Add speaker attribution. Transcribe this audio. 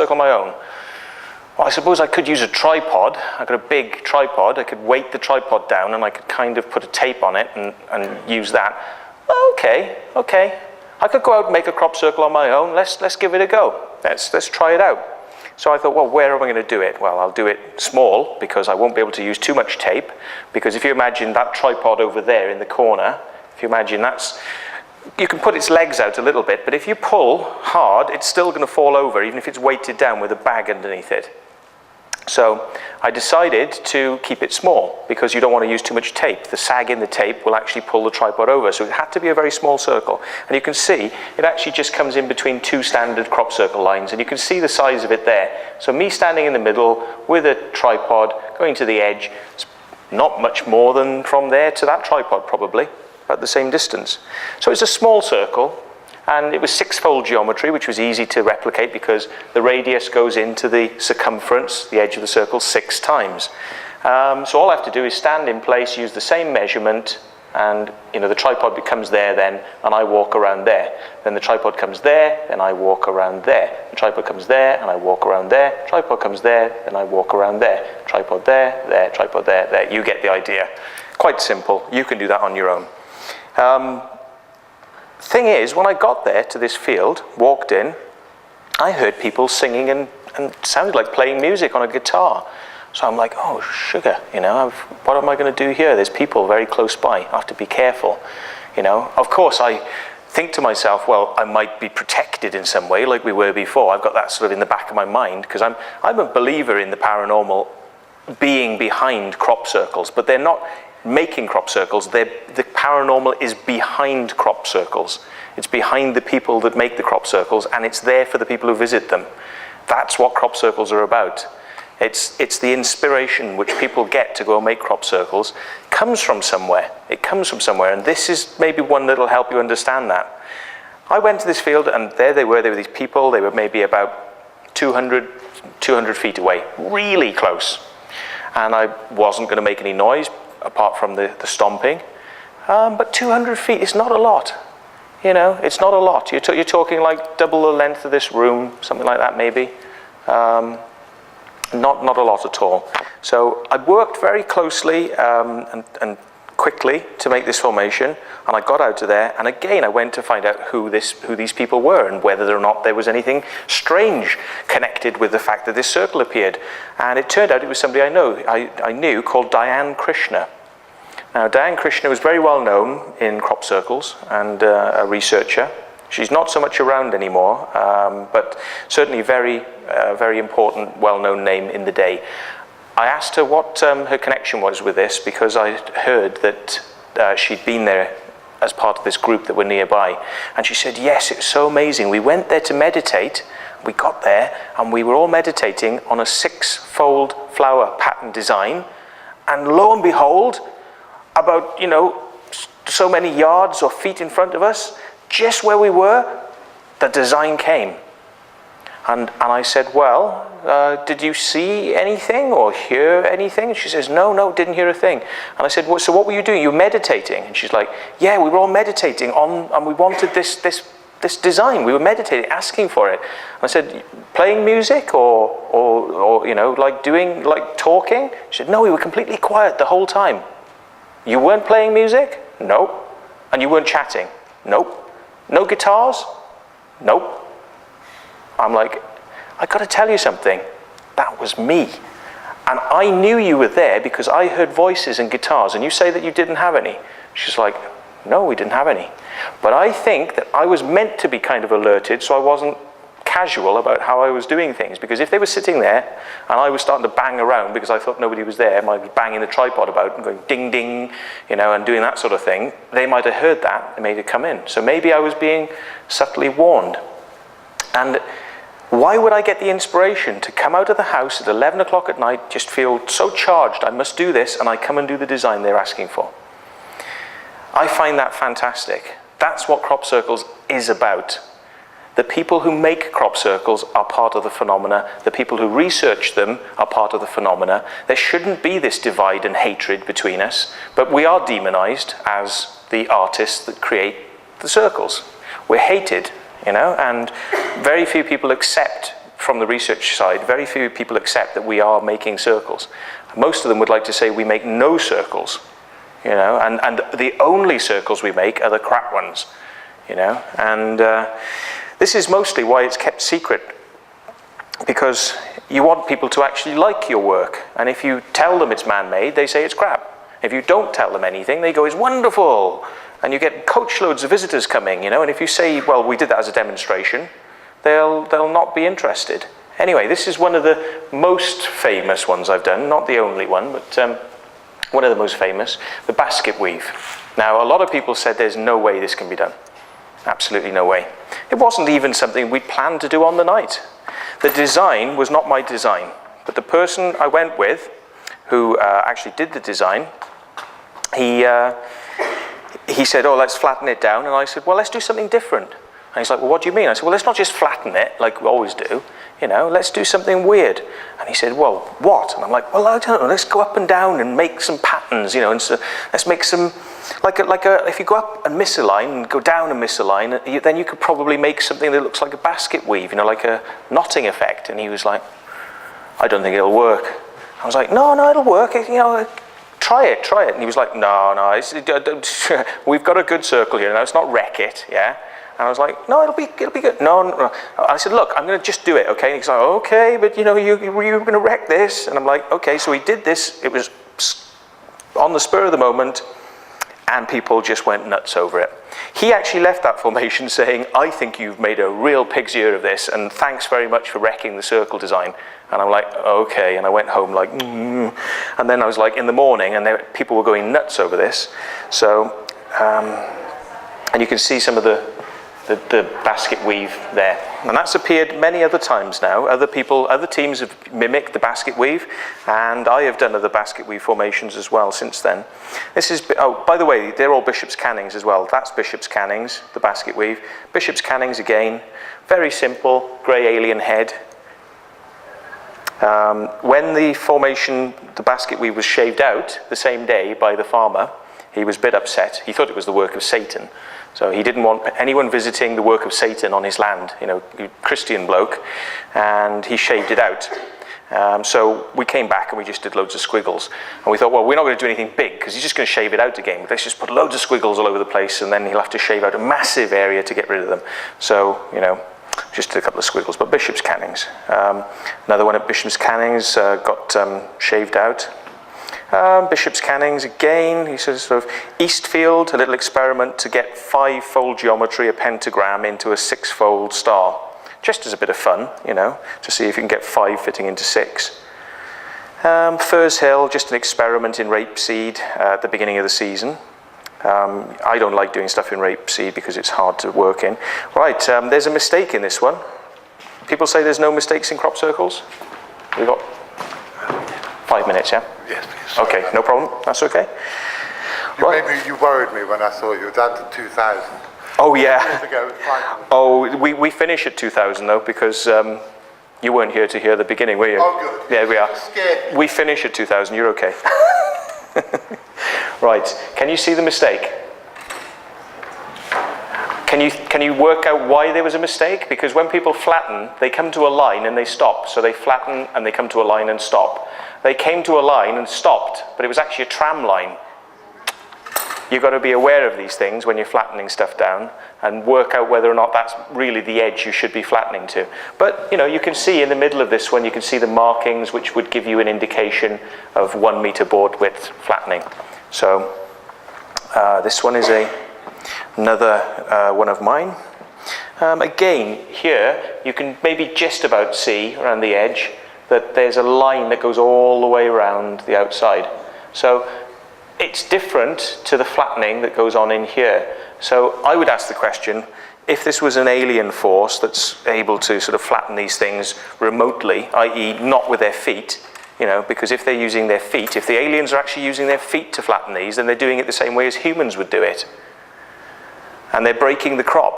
Speaker 1: circle on my own? Well, I suppose I could use a tripod. I've got a big tripod. I could weight the tripod down and I could kind of put a tape on it and use that. Okay. I could go out and make a crop circle on my own. Let's give it a go. Let's try it out. So I thought, well, where am I going to do it? Well, I'll do it small because I won't be able to use too much tape. Because if you imagine that tripod over there in the corner, if you imagine you can put its legs out a little bit, but if you pull hard, it's still going to fall over, even if it's weighted down with a bag underneath it. So I decided to keep it small because you don't want to use too much tape. The sag in the tape will actually pull the tripod over. So it had to be a very small circle. And you can see it actually just comes in between two standard crop circle lines. And you can see the size of it there. So me standing in the middle with a tripod going to the edge, it's not much more than from there to that tripod probably, about the same distance. So it's a small circle. And it was 6-fold geometry, which was easy to replicate because the radius goes into the circumference, the edge of the circle, 6 times. So all I have to do is stand in place, use the same measurement, and the tripod becomes there then, and I walk around there. Then the tripod comes there, and I walk around there. The tripod comes there, and I walk around there. Tripod comes there, and I walk around there. Tripod there, tripod there. You get the idea. Quite simple. You can do that on your own. Thing is, when I got there to this field, walked in, I heard people singing and it sounded like playing music on a guitar. So I'm like, oh, sugar, what am I going to do here? There's people very close by. I have to be careful, Of course, I think to myself, well, I might be protected in some way like we were before. I've got that sort of in the back of my mind because I'm a believer in the paranormal being behind crop circles, but they're not making crop circles. The paranormal is behind crop circles. It's behind the people that make the crop circles, and it's there for the people who visit them. That's what crop circles are about. It's the inspiration which people get to go and make crop circles comes from somewhere. It comes from somewhere, and this is maybe one that'll help you understand that. I went to this field, and there they were these people. They were maybe about 200 feet away, really close. And I wasn't going to make any noise apart from the stomping, but 200 feet is not a lot, it's not a lot. You're talking like double the length of this room, something like that maybe, not a lot at all. So I worked very closely and quickly to make this formation, and I got out of there, and again I went to find out who these people were and whether or not there was anything strange connected with the fact that this circle appeared. And it turned out it was somebody I knew called Diane Krishna. Now Diane Krishna was very well known in crop circles and a researcher. She's not so much around anymore, but certainly very important, well-known name in the day. I asked her what her connection was with this because I heard that she'd been there as part of this group that were nearby. And she said, yes, it was so amazing. We went there to meditate. We got there and we were all meditating on a 6-fold flower pattern design. And lo and behold, about, so many yards or feet in front of us, just where we were, the design came. And I said, well, did you see anything or hear anything? And she says, no, didn't hear a thing. And I said, well, so what were you doing? You were meditating? And she's like, yeah, we were all meditating and we wanted this design. We were meditating, asking for it. And I said, playing music or like talking? She said, no, we were completely quiet the whole time. You weren't playing music? Nope. And you weren't chatting? Nope. No guitars? Nope. I'm like, I got to tell you something. That was me. And I knew you were there because I heard voices and guitars, and you say that you didn't have any. She's like, no, we didn't have any. But I think that I was meant to be kind of alerted, so I wasn't casual about how I was doing things. Because if they were sitting there, and I was starting to bang around because I thought nobody was there, and I was banging the tripod about and going ding, ding, and doing that sort of thing, they might have heard that and made it come in. So maybe I was being subtly warned. And why would I get the inspiration to come out of the house at 11 o'clock at night, just feel so charged, I must do this, and I come and do the design they're asking for? I find that fantastic. That's what crop circles is about. The people who make crop circles are part of the phenomena. The people who research them are part of the phenomena. There shouldn't be this divide and hatred between us, but we are demonized as the artists that create the circles. We're hated, and very few people accept from the research side, very few people accept that we are making circles. Most of them would like to say we make no circles, you know, and the only circles we make are the crap ones, you know. And this is mostly why it's kept secret, because you want people to actually like your work. And if you tell them it's man-made, they say it's crap. If you don't tell them anything, they go, it's wonderful. And you get coachloads of visitors coming, you know. And if you say, well, we did that as a demonstration, they'll not be interested. Anyway, this is one of the most famous ones I've done, not the only one, but one of the most famous, the basket weave. Now, a lot of people said there's no way this can be done. Absolutely no way. It wasn't even something we planned to do on the night. The design was not my design, but the person I went with, who actually did the design, he said, oh, let's flatten it down. And I said, well, let's do something different. And he's like, well, what do you mean? I said, well, let's not just flatten it like we always do. You know, let's do something weird. And he said, well, what? And I'm like, well, I don't know. Let's go up and down and make some patterns, you know. And so let's make some, if you go up and miss a line and go down and miss a line, then you could probably make something that looks like a basket weave, you know, like a knotting effect. And he was like, I don't think it'll work. I was like, no, it'll work. You know, try it. And he was like, no, we've got a good circle here. Now, it's not wreck it, yeah? And I was like, no, it'll be good. No. I said, look, I'm going to just do it, okay? And he's like, okay, but you know, you're going to wreck this. And I'm like, okay. So he did this. It was on the spur of the moment, and people just went nuts over it. He actually left that formation saying, I think you've made a real pig's ear of this, and thanks very much for wrecking the circle design. And I'm like, okay. And I went home like, And then I was like, in the morning, and people were going nuts over this. So, and you can see some of the basket weave there. And that's appeared many other times now. Other teams have mimicked the basket weave, and I have done other basket weave formations as well since then. This is, oh, by the way, they're all Bishop's Cannings as well. That's Bishop's Cannings, the basket weave. Bishop's Cannings again, very simple, grey alien head. When the formation, the basket weave was shaved out the same day by the farmer, he was a bit upset. He thought it was the work of Satan. So he didn't want anyone visiting the work of Satan on his land, you know, Christian bloke, and he shaved it out. So we came back and we just did loads of squiggles. And we thought, well, we're not going to do anything big because he's just going to shave it out again. Let's just put loads of squiggles all over the place, and then he'll have to shave out a massive area to get rid of them. So, you know, just did a couple of squiggles. But Bishop's Cannings. Another one at Bishop's Cannings got shaved out. Bishop's Cannings again, he says sort of Eastfield, a little experiment to get 5-fold geometry, a pentagram, into a 6-fold star. Just as a bit of fun, you know, to see if you can get 5 fitting into 6. Furze Hill, just an experiment in rapeseed at the beginning of the season. I don't like doing stuff in rapeseed because it's hard to work in. Right, there's a mistake in this one. People say there's no mistakes in crop circles. We've got 5 minutes, yeah?
Speaker 2: Yes, please.
Speaker 1: Okay, no problem. That's okay.
Speaker 2: You worried me when I saw you were down to 2,000.
Speaker 1: Oh, yeah.
Speaker 2: Years ago, 500.
Speaker 1: Oh, we finish at 2,000 though, because you weren't here to hear the beginning, were you?
Speaker 2: Oh, good.
Speaker 1: Yeah, we are.
Speaker 2: Scared.
Speaker 1: We finish at 2,000. You're okay. Right. Can you see the mistake? Can you work out why there was a mistake? Because when people flatten, they come to a line and they stop. So they flatten and they come to a line and stop. They came to a line and stopped, but it was actually a tram line. You've got to be aware of these things when you're flattening stuff down and work out whether or not that's really the edge you should be flattening to. But, you know, you can see in the middle of this one, you can see the markings which would give you an indication of 1 meter board width flattening. So this one is another one of mine. Again, here, you can maybe just about see around the edge that there's a line that goes all the way around the outside. So it's different to the flattening that goes on in here. So I would ask the question, if this was an alien force that's able to sort of flatten these things remotely, i.e. not with their feet, you know, because if they're using their feet, if the aliens are actually using their feet to flatten these, then they're doing it the same way as humans would do it. And they're breaking the crop.